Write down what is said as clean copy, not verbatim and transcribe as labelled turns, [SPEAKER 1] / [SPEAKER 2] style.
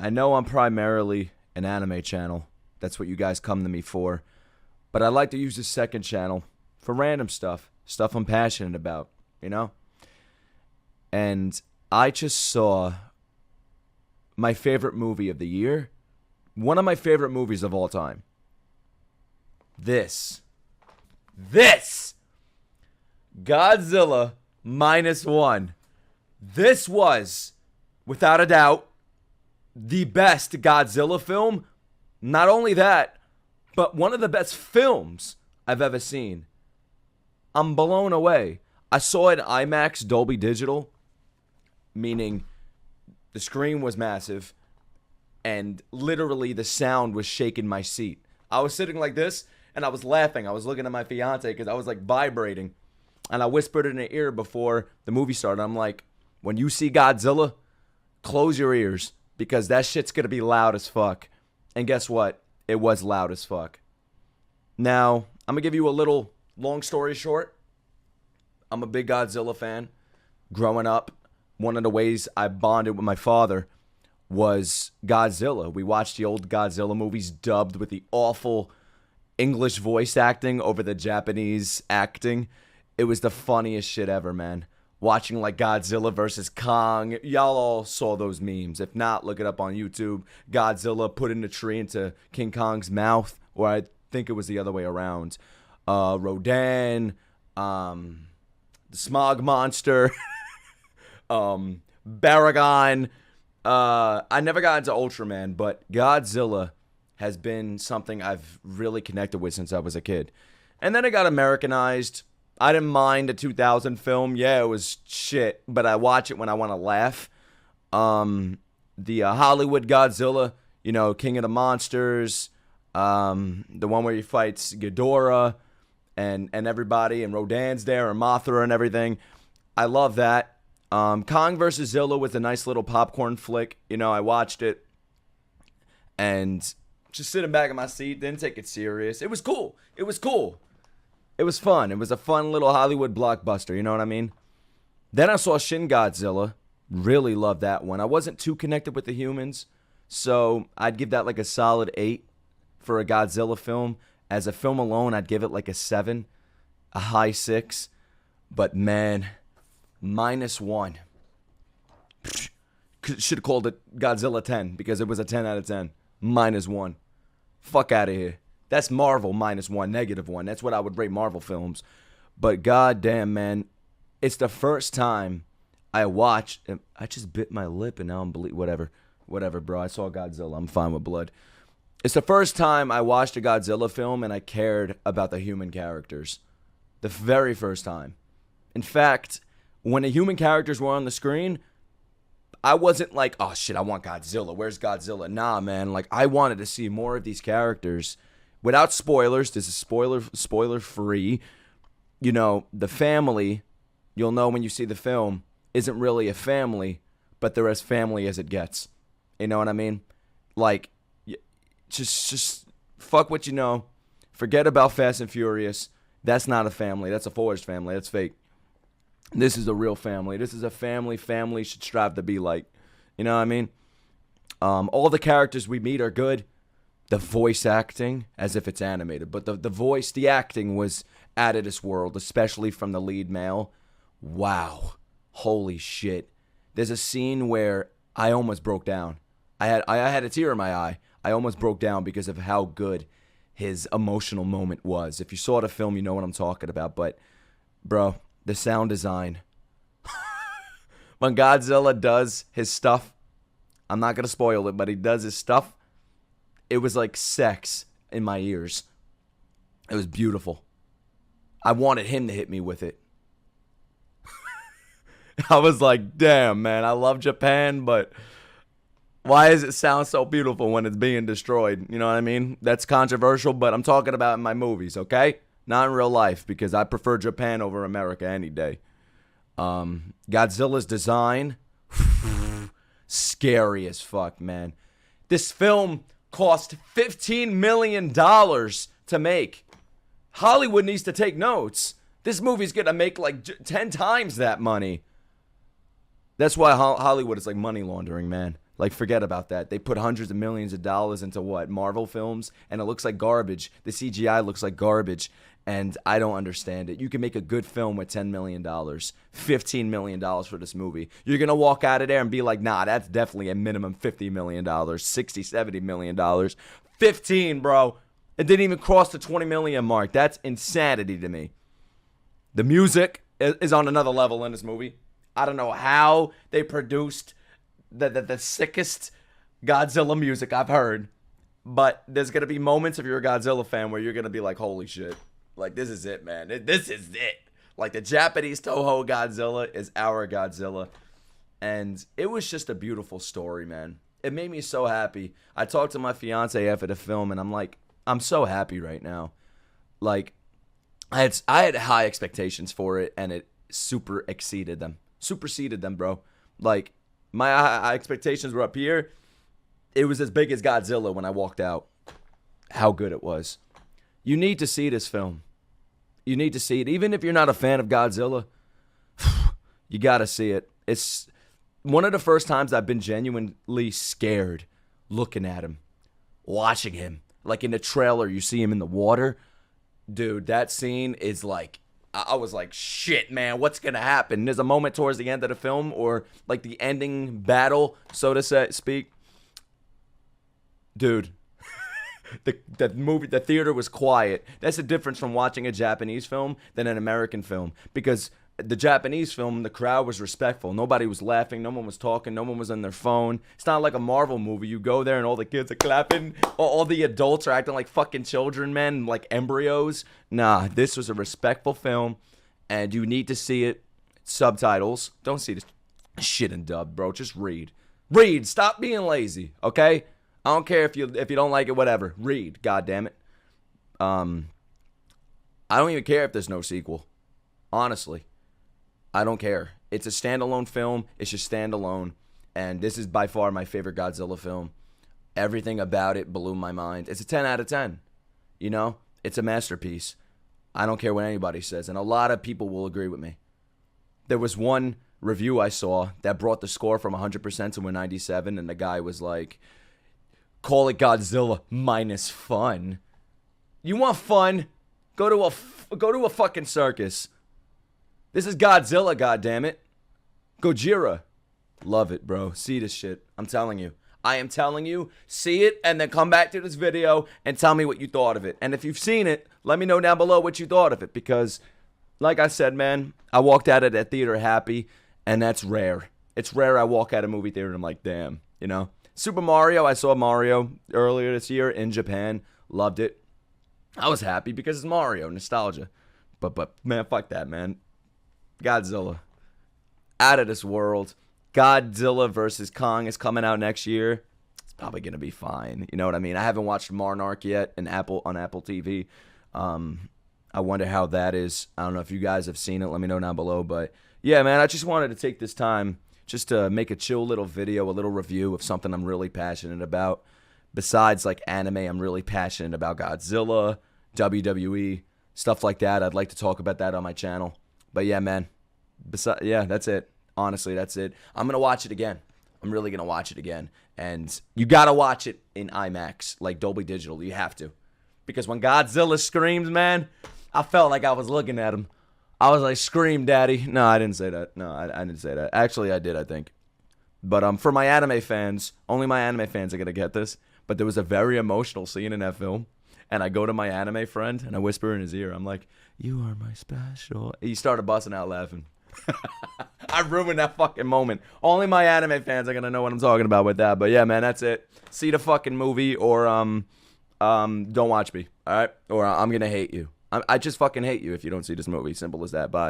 [SPEAKER 1] I know I'm primarily an anime channel. That's what you guys come to me for. But I like to use this second channel for random stuff I'm passionate about, you know? And I just saw my favorite movie of the year, one of my favorite movies of all time. This Godzilla minus one. This was, without a doubt, the best Godzilla film. Not only that, but one of the best films I've ever seen. I'm blown away. I saw it in IMAX Dolby Digital, meaning the screen was massive and literally the sound was shaking my seat. I was sitting like this and I was laughing. I was looking at my fiance because I was like vibrating. And I whispered in her ear before the movie started. I'm like, when you see Godzilla, close your ears because that shit's going to be loud as fuck. And guess what? It was loud as fuck. Now, I'm going to give you a little long story short. I'm a big Godzilla fan. Growing up, one of the ways I bonded with my father was Godzilla. We watched the old Godzilla movies dubbed with the awful English voice acting over the Japanese acting. It was the funniest shit ever, man. Watching like Godzilla versus Kong. Y'all all saw those memes. If not, look it up on YouTube. Godzilla putting a tree into King Kong's mouth. Or I think it was the other way around. Rodan. The Smog Monster. Baragon. I never got into Ultraman, but Godzilla has been something I've really connected with since I was a kid. And then it got Americanized. I didn't mind a 2000 film. Yeah, it was shit, but I watch it when I want to laugh. The Hollywood Godzilla, you know, King of the Monsters, the one where he fights Ghidorah and everybody, and Rodan's there, and Mothra and everything. I love that. Kong vs. Zilla was a nice little popcorn flick. You know, I watched it and just sitting back in my seat, didn't take it serious. It was cool. It was cool. It was fun. It was a fun little Hollywood blockbuster, you know what I mean? Then I saw Shin Godzilla. Really loved that one. I wasn't too connected with the humans, so I'd give that like a solid 8 for a Godzilla film. As a film alone, I'd give it like a 7, a high 6. But man, minus 1. Should have called it Godzilla 10 because it was a 10 out of 10. Minus 1. Fuck out of here. That's Marvel minus 1, -1. That's what I would rate Marvel films. But goddamn, man, it's the first time I watched. I just bit my lip and now I'm whatever, bro. I saw Godzilla. I'm fine with blood. It's the first time I watched a Godzilla film and I cared about the human characters. The very first time. In fact, when the human characters were on the screen, I wasn't like, oh shit, I want Godzilla. Where's Godzilla? Nah, man. Like, I wanted to see more of these characters. Without spoilers, this is spoiler free. You know, the family, you'll know when you see the film, isn't really a family, but they're as family as it gets. You know what I mean? Like, just fuck what you know. Forget about Fast and Furious. That's not a family. That's a forged family. That's fake. This is a real family. This is a family should strive to be like. You know what I mean? All the characters we meet are good. The voice acting, as if it's animated, but the acting was out of this world, especially from the lead male. Wow. Holy shit. There's a scene where I almost broke down. I had a tear in my eye. I almost broke down because of how good his emotional moment was. If you saw the film, you know what I'm talking about. But, bro, the sound design. When Godzilla does his stuff, I'm not going to spoil it, but he does his stuff. It was like sex in my ears. It was beautiful. I wanted him to hit me with it. I was like, damn, man, I love Japan, but why does it sound so beautiful when it's being destroyed? You know what I mean? That's controversial, but I'm talking about in my movies, okay? Not in real life, because I prefer Japan over America any day. Godzilla's design, scary as fuck, man. This film cost $15 million to make. Hollywood needs to take notes. This movie's gonna make like 10 times that money. That's why Hollywood is like money laundering, man. Like, forget about that. They put hundreds of millions of dollars into what? Marvel films, and it looks like garbage. The CGI looks like garbage, and I don't understand it. You can make a good film with $10 million, $15 million for this movie. You're going to walk out of there and be like, nah, that's definitely a minimum $50 million, $60, $70 million. 15, bro. It didn't even cross the 20 million mark. That's insanity to me. The music is on another level in this movie. I don't know how they produced the sickest Godzilla music I've heard, but there's going to be moments if you're a Godzilla fan where you're going to be like, holy shit. Like, this is it, man. This is it. Like, the Japanese Toho Godzilla is our Godzilla. And it was just a beautiful story, man. It made me so happy. I talked to my fiance after the film, and I'm like, I'm so happy right now. Like, I had high expectations for it, and it superseded them, bro. Like, my expectations were up here. It was as big as Godzilla when I walked out. How good it was. You need to see this film. You need to see it. Even if you're not a fan of Godzilla, you got to see it. It's one of the first times I've been genuinely scared looking at him, watching him. Like in the trailer, you see him in the water. Dude, that scene is like, I was like, shit, man, what's going to happen? There's a moment towards the end of the film, or like the ending battle, so to speak. Dude, the theater was quiet. That's the difference from watching a Japanese film than an American film. Because the Japanese film, the crowd was respectful. Nobody was laughing. No one was talking. No one was on their phone. It's not like a Marvel movie. You go there and all the kids are clapping. All the adults are acting like fucking children, man, like embryos. Nah, this was a respectful film, and you need to see it. Subtitles. Don't see this shit in dub, bro. Just read. Read. Stop being lazy, okay? I don't care if you don't like it, whatever. Read. God damn it. I don't even care if there's no sequel. Honestly. I don't care. It's a standalone film. It's just standalone. And this is by far my favorite Godzilla film. Everything about it blew my mind. It's a 10 out of 10. You know? It's a masterpiece. I don't care what anybody says. And a lot of people will agree with me. There was one review I saw that brought the score from 100% to a 97. And the guy was like, call it Godzilla minus fun. You want fun? Go to a fucking circus. This is Godzilla, goddammit. Gojira. Love it, bro. See this shit. I'm telling you. I am telling you. See it and then come back to this video and tell me what you thought of it. And if you've seen it, let me know down below what you thought of it. Because, like I said, man, I walked out of that theater happy. And that's rare. It's rare I walk out of a movie theater and I'm like, damn. You know? Super Mario. I saw Mario earlier this year in Japan. Loved it. I was happy because it's Mario. Nostalgia. But man, fuck that, man. Godzilla. Out of this world. Godzilla versus Kong is coming out next year. It's probably going to be fine. You know what I mean? I haven't watched Monarch yet on Apple TV. I wonder how that is. I don't know if you guys have seen it. Let me know down below. But yeah, man, I just wanted to take this time just to make a chill little video, a little review of something I'm really passionate about. Besides like anime, I'm really passionate about Godzilla, WWE, stuff like that. I'd like to talk about that on my channel. But yeah, man. Yeah, that's it. Honestly, that's it. I'm going to watch it again. I'm really going to watch it again. And you got to watch it in IMAX, like Dolby Digital. You have to. Because when Godzilla screams, man, I felt like I was looking at him. I was like, scream, daddy. No, I didn't say that. No, I didn't say that. Actually, I did, I think. But for my anime fans, only my anime fans are going to get this. But there was a very emotional scene in that film. And I go to my anime friend, and I whisper in his ear. I'm like, you are my special. He started busting out laughing. I ruined that fucking moment. Only my anime fans are going to know what I'm talking about with that. But yeah, man, that's it. See the fucking movie or don't watch me, all right? Or I'm going to hate you. I just fucking hate you if you don't see this movie. Simple as that. Bye.